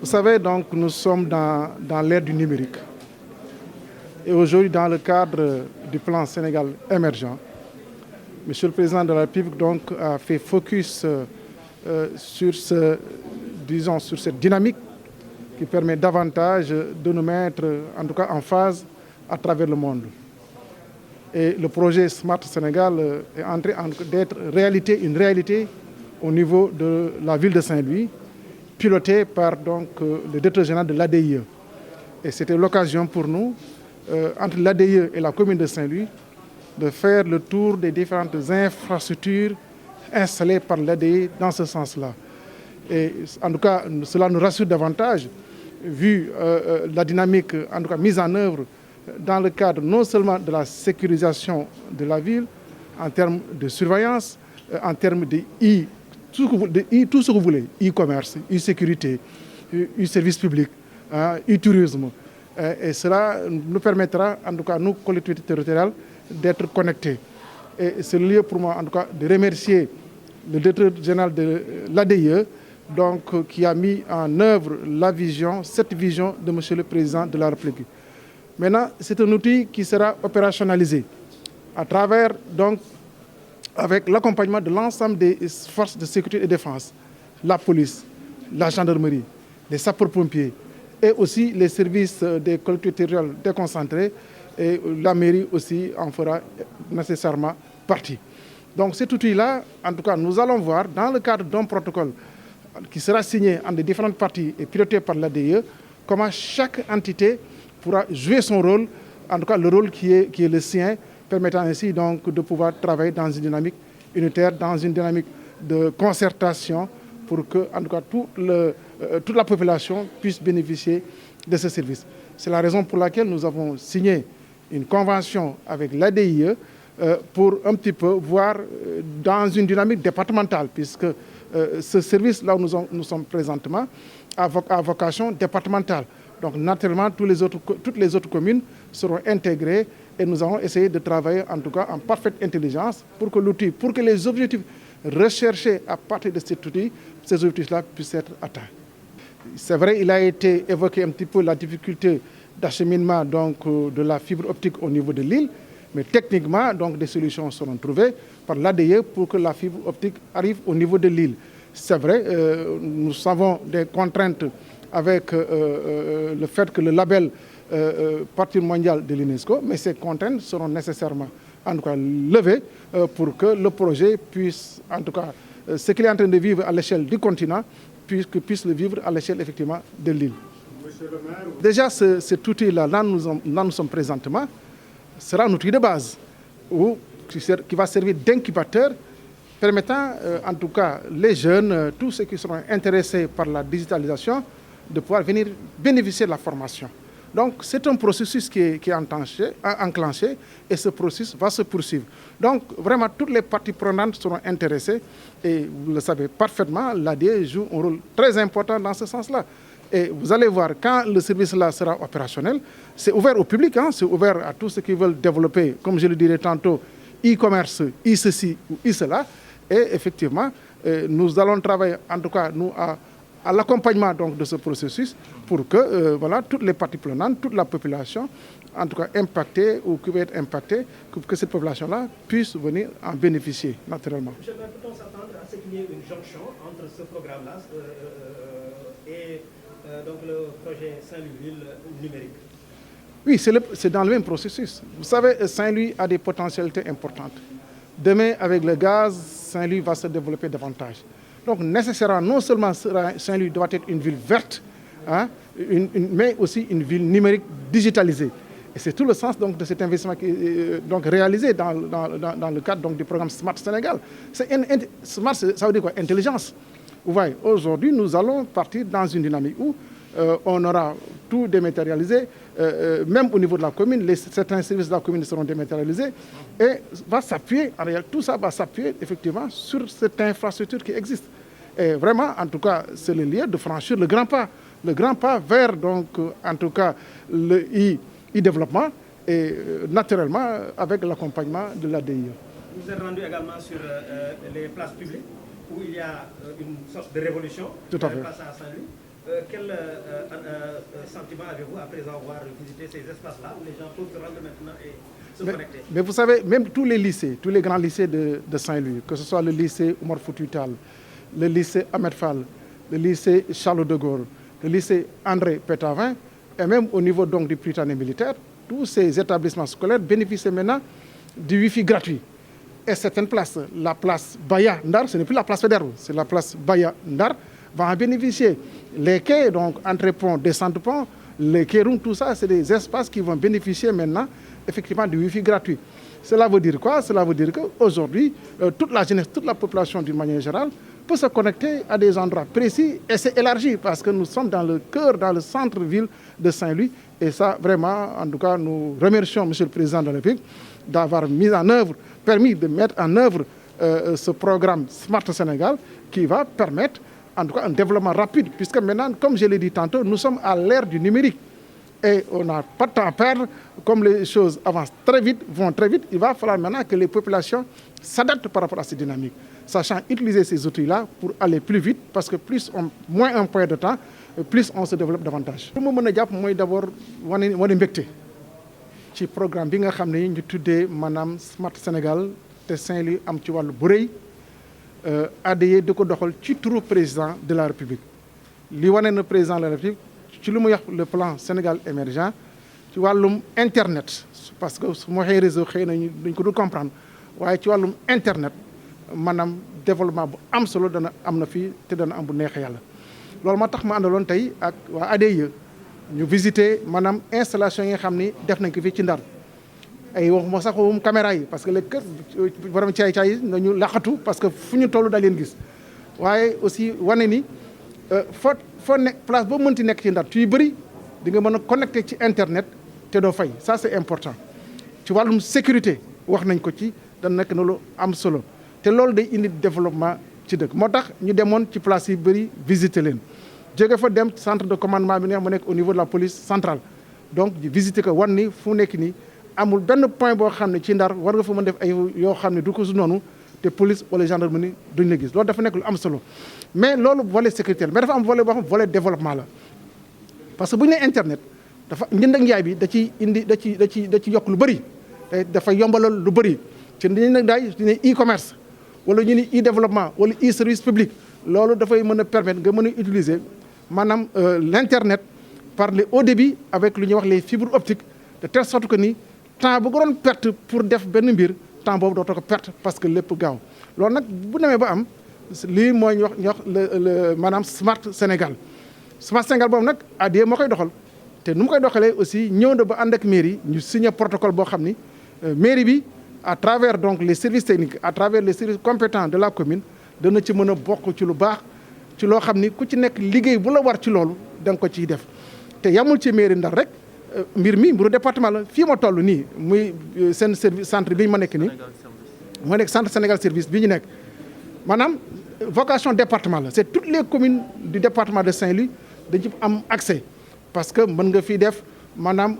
Vous savez, donc, nous sommes dans l'ère du numérique. Et aujourd'hui, dans le cadre du plan Sénégal émergent, Monsieur le Président de la République donc, a fait focus sur cette dynamique qui permet davantage de nous mettre en tout cas en phase à travers le monde. Et le projet Smart Sénégal est en train d'être une réalité au niveau de la ville de Saint-Louis, piloté par donc, le directeur général de l'ADIE. Et c'était l'occasion pour nous, entre l'ADIE et la commune de Saint-Louis, de faire le tour des différentes infrastructures installées par l'ADIE dans ce sens-là. Et en tout cas, cela nous rassure davantage, vu la dynamique en tout cas, mise en œuvre dans le cadre non seulement de la sécurisation de la ville, en termes de surveillance, en termes de tout ce que vous voulez, e-commerce, e-sécurité, e-service public, e-tourisme. Et cela nous permettra, en tout cas, nous, collectivités territoriales, d'être connectés. Et c'est le lieu pour moi, en tout cas, de remercier le directeur général de l'ADIE, donc, qui a mis en œuvre cette vision de M. le Président de la République. Maintenant, c'est un outil qui sera opérationnalisé à travers, donc, avec l'accompagnement de l'ensemble des forces de sécurité et de défense, la police, la gendarmerie, les sapeurs-pompiers et aussi les services des collectivités territoriales déconcentrées, et la mairie aussi en fera nécessairement partie. Donc cet outil-là, en tout cas, nous allons voir dans le cadre d'un protocole qui sera signé entre les différentes parties et piloté par l'ADIE, comment chaque entité pourra jouer son rôle, en tout cas le rôle qui est le sien, permettant ainsi donc de pouvoir travailler dans une dynamique unitaire, dans une dynamique de concertation pour que, en tout cas, toute la population puisse bénéficier de ce service. C'est la raison pour laquelle nous avons signé une convention avec l'ADIE pour un petit peu voir dans une dynamique départementale, puisque ce service-là où nous sommes présentement a vocation départementale. Donc naturellement, toutes les autres communes seront intégrées et nous allons essayer de travailler en tout cas en parfaite intelligence pour que les objectifs recherchés à partir de cet outil, ces objectifs-là puissent être atteints. C'est vrai, il a été évoqué un petit peu la difficulté d'acheminement de la fibre optique au niveau de l'île, mais techniquement, donc, des solutions seront trouvées par l'ADIE pour que la fibre optique arrive au niveau de l'île. C'est vrai, nous avons des contraintes avec le fait que le label patrimoine mondial de l'UNESCO, mais ces contraintes seront nécessairement en tout cas levées pour que le projet puisse, en tout cas, ce qu'il est en train de vivre à l'échelle du continent, puisse le vivre à l'échelle effectivement de l'île. Déjà, cet outil-là, là nous sommes présentement, sera un outil de base qui va servir d'incubateur, permettant en tout cas les jeunes, tous ceux qui seront intéressés par la digitalisation, de pouvoir venir bénéficier de la formation. Donc c'est un processus qui est enclenché et ce processus va se poursuivre. Donc vraiment toutes les parties prenantes seront intéressées et vous le savez parfaitement, l'ADIE joue un rôle très important dans ce sens-là. Et vous allez voir, quand le service-là sera opérationnel, c'est ouvert au public, c'est ouvert à tous ceux qui veulent développer, comme je le dirais tantôt, e-commerce, e-ceci ou e-cela. Et effectivement, nous allons travailler, en tout cas, nous, à l'accompagnement donc, de ce processus pour que voilà, toutes les parties prenantes, toute la population, en tout cas impactée ou qui va être impactée, que cette population-là puisse venir en bénéficier naturellement. Monsieur le maire, peut-on s'attendre à ce qu'il y ait une jonction entre ce programme-là et donc le projet Saint-Louis numérique? Oui, c'est dans le même processus. Vous savez, Saint-Louis a des potentialités importantes. Demain, avec le gaz, Saint-Louis va se développer davantage. Donc nécessairement, non seulement Saint-Louis doit être une ville verte, mais aussi une ville numérique digitalisée. Et c'est tout le sens donc, de cet investissement qui est donc, réalisé dans le cadre donc, du programme Smart Sénégal. Smart, ça veut dire quoi? Intelligence. Vous voyez, aujourd'hui, nous allons partir dans une dynamique où on aura tout dématérialisé, même au niveau de la commune, certains services de la commune seront dématérialisés et va s'appuyer, en réalité, tout ça va s'appuyer effectivement sur cette infrastructure qui existe. Et vraiment, en tout cas, c'est le lieu de franchir le grand pas vers, donc, en tout cas, le e-développement et naturellement avec l'accompagnement de l'ADIE. Vous êtes rendu également sur les places publiques où il y a une sorte de révolution tout à fait. Place à Saint-Louis. quel sentiment avez-vous après avoir visité ces espaces-là où les gens peuvent se rendre maintenant et se connecter? Mais vous savez, même tous les lycées, tous les grands lycées de Saint-Louis, que ce soit le lycée Oumar Foutiyou Tall, le lycée Ahmed Fall, le lycée Charles de Gaulle, le lycée André Pétavin, et même au niveau donc du Prytanée militaire, tous ces établissements scolaires bénéficient maintenant du Wi-Fi gratuit. Et certaines places, la place Baya Ndar, ce n'est plus la place Faidherbe, c'est la place Baya Ndar, va en bénéficier. Les quais, donc entre-pont, descente-pont, les quais ronds, tout ça, c'est des espaces qui vont bénéficier maintenant effectivement du Wi-Fi gratuit. Cela veut dire quoi? Cela veut dire qu'aujourd'hui, toute la jeunesse, toute la population d'une manière générale peut se connecter à des endroits précis et c'est élargi parce que nous sommes dans le cœur, dans le centre-ville de Saint-Louis. Et ça, vraiment, en tout cas, nous remercions M. le Président de la République d'avoir permis de mettre en œuvre ce programme Smart Sénégal qui va permettre, en tout cas, un développement rapide. Puisque maintenant, comme je l'ai dit tantôt, nous sommes à l'ère du numérique. Et on n'a pas de temps à perdre. Comme les choses avancent très vite, vont très vite, il va falloir maintenant que les populations s'adaptent par rapport à ces dynamiques. Sachant utiliser ces outils-là pour aller plus vite, parce que moins un point de temps, plus on se développe davantage. Pour moi, je d'abord mbégte ci programme bi nga xam ne ñu tuddee maanaam Smart Sénégal te Saint-Louis am ci wàllu bu rëy ADE di ko doxal ci turu président de la République. li wane na président de la République ci lu mu wax le plan Sénégal émergent ci wàllum internet parce que su ma waxee réseau xëy na duñ ko dul comprendre waaye ci wàllum internet maanaam développement bu am solo dana am na fii te dana am bu neexee yàlla. loolu moo tax ma àndaloon tey ak waa ADE ñu visiter maanaam installation yi nga xam ni def nañ ko fii ci Ndar ay waxuma sax waxum caméra yi parce que les kër borom caay-caay yi nañu laqatu parce que fu ñu toll daal leen gis waaye aussi wane ni foo nekk place boo mënti nekk ci Ndar ci yu bëri di nga mën a connecté ci internet te doo fay ça c'est important. ci wàllum sécurité wax nañ ko ci da nekk na lu am solo te loolu day indi développement ci dëkk moo tax ñu demoon ci place yi bëri visiter leen jóge fa dem centre de commandement bi mu nekk au niveau de la police centrale donc visiter ko wan ni fu nekk nii amul benn point boo xam ne ci Ndar war nga fa mën def ay yoo xam ne du ko su noonu te police wala gendarmerie duñ la gis loolu dafa nekk lu am solo mais loolu volet sécuritaire mais dafa am volet boo xam volet développement la parce que bu ñu nee internet dafa njënd ak njaay bi da ci yokk lu bëri te dafa yombalal lu bëri ci ñu nag daay ñu ne e-commerce wala ñu ni e-développement wala e-service public loolu dafay mën a permettre nga mën a utiliser maanaam l'internet par le haut débit avec lu ñuy wax les fibres optiques de telle sorte que ni temps bu ko doon perte pour def benn mbir temps boobu dootoo ko perte parce que lépp gaaw loolu nag bu demee ba am lii mooy ñu wax le maanaam Smart Sénégal Smart Sénégal boobu nag ADE moo koy doxal te nu mu koy doxalee aussi ñëw na ba ànd ak mairie ñu signé protocole boo xam ni mairie bi à travers donc les services techniques à travers les services compétents de la commune dana ci mën a bokk ci lu baax ci loo xam ni ku ci nekk liggéey bu la war ci loolu da nga ko ciy def te yamul ci mairie Ndar rek mbir mi mbiru département la fii ma toll nii muy seen service centre bi ma nekk nii moo nekk centre Sénégal service bi ñu nekk maanaam vocation département la c'est toutes les communes du département de Saint-Louis dañ ci am accès parce que mën nga fi def maanaam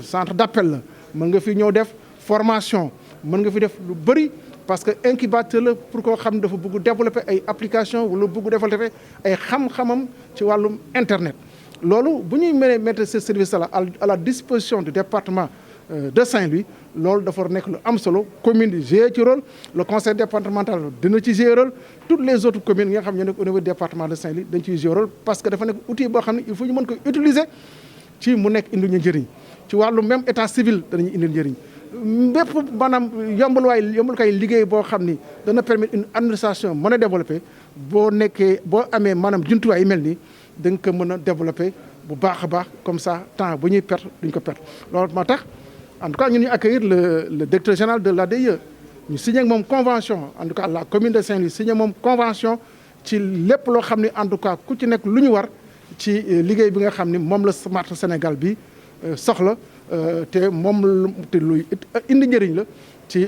centre d'appel la mën nga fi ñëw def formation mën nga fi def lu bëri parce que incubateur la pour koo xam ne dafa bëgg développer ay application wala bëgg développer ay xam-xamam ci wàllum internet loolu bu ñuy mënee mettre ce service là à la disposition du département de Saint-Louis loolu dafa nekk lu am solo commune di jouer ci rôle le conseil départemental dina ci jouer rôle toutes les autres communes yi nga xam ne nekk au niveau du département de Saint-Louis dañ ciy jouer rôle parce que dafa nekk outil boo xam ne il faut ñu mën ko utiliser ci mu nekk indi ñu njëriñ ci wàllu même état civil danañu indil njëriñ bépp maanaam yombalukaay liggéey boo xam ni dana permettre une administration mën a développer boo nekkee boo amee maanaam jumtuwaay yi mel nii da nga ko mën a développer bu baax a baax comme ça temps bu ñuy perte duñ ko perte loolu moo tax en tout cas ñun ñu accueillir le directeur général de l'ADE ñu signé ak moom convention en tout cas la commune de Saint-Louis signé moom convention ci lépp loo xam ni en tout cas ku ci nekk lu ñu war ci liggéey bi nga xam ni moom la Smart Sénégal bi soxla te moom te luy indi njëriñ la ci